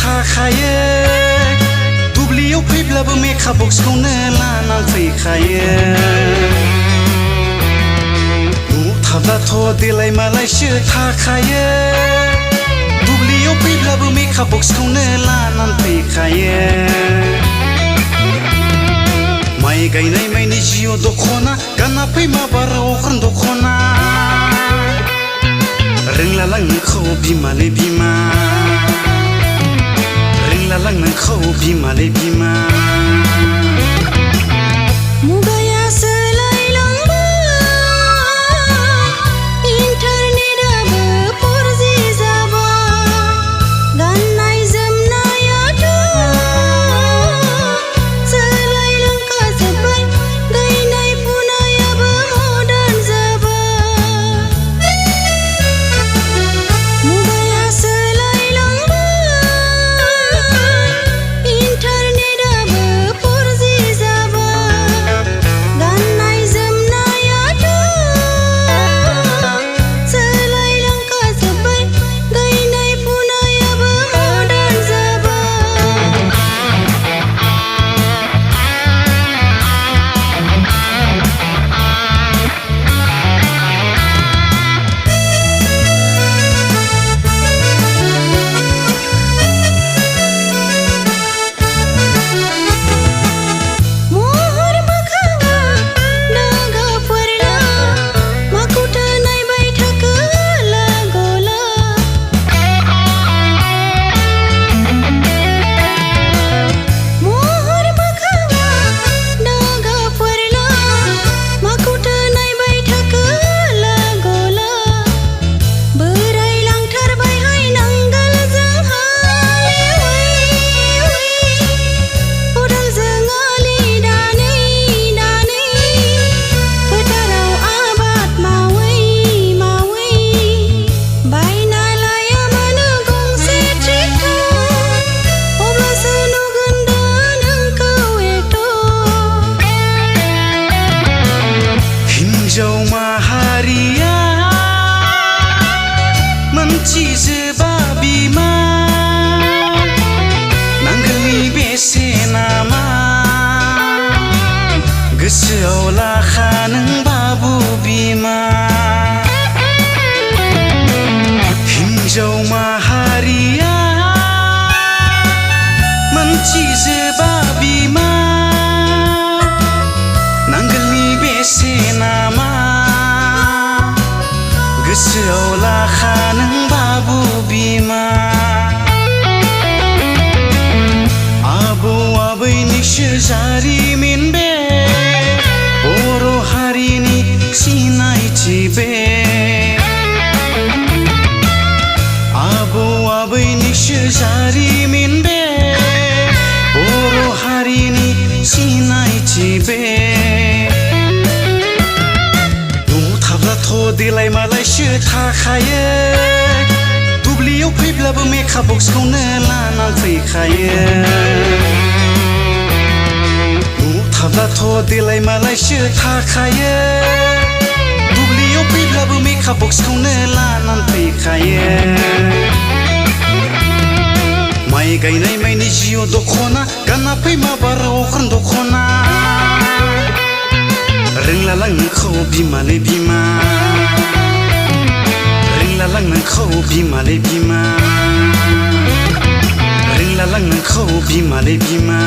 थाखायो दुब्लियाव फैब्लाबो मेकआप बक्सखौनो लानानै फैखायो न'आव थाब्लाथ' देलाय मालायसो थाखायो दुब्लियाव फैब्लाबो मेकआप बक्सखौनो लानानै फैखायो माइ गायनाय माइनि जिउ दख'ना गानना फै माबाराव अख्रां दख'ना रोंला लांनोखौ बिमालै बिमा रोंला लांनोखौ बिमालै बिमा मुगाया सोलायलांबाय इन्टारनेटआबो 4G जाबाय गाननाय जोमनायाथ' सोलायलांखाजोब्बाय गायनाय फुनायाबो मडार्न जाबाय मुगाया सोलायलांबाय इन्टारनेटआबो 4G जाबाय गाननाय जोमनायाथ' सोलायलांखाजोब्बाय गायनाय फुनायाबो मडार्न जाबाय महर मोखाङा दागाफोरला माखौथो नायबाय थाखो लागला महर मोखाङा दागाफोरला माखौथो नायबाय थाखो लागला बोरायलांथारबायहाय नांगोलजों हालेवै खदालजों आलि दानै दानै फोथाराव आबाद मावै मावै बायना लाया मानो गंसे ट्रेक्टर अब्लासो नुगोन दा नोंखौ एक्टर हिन्जाव माहारिया मोनथिजोबा बिमा नांगोलनि बेसेना मा गोसोआव लाखा नों बाबु बिमा हिन्जाव माहारिया मोनथिजोबा बिमा नांगोलनि बेसेना मा गोसोआव लाखा नों बाबु बिमा आबौ आबैनिसो जारिमिन बे बर' हारिनि सिनायथि बे आबौ आबैनिसो जारिमिन बे बर' हारिनि सिनायथि बे न'आव थाब्लाथ' देलाय मालायसो थाखायो दुब्लियाव फैब्लाबो मेकआप बक्सखौनो लानानै फैखायो न'आव थाब्लाथ' देलाय मालायसो थाखायो दुब्लियाव फैब्लाबो मेकआप बक्सखौनो लानानै फैखायो माइ गायनाय माइनि जिउ दख'ना गानना फै माबाराव अख्रां दख'ना रोंला लांनोखौ बिमालै बिमा रोंला लांनोखौ बिमालै बिमा रोंला लांनोखौ बिमालै बिमा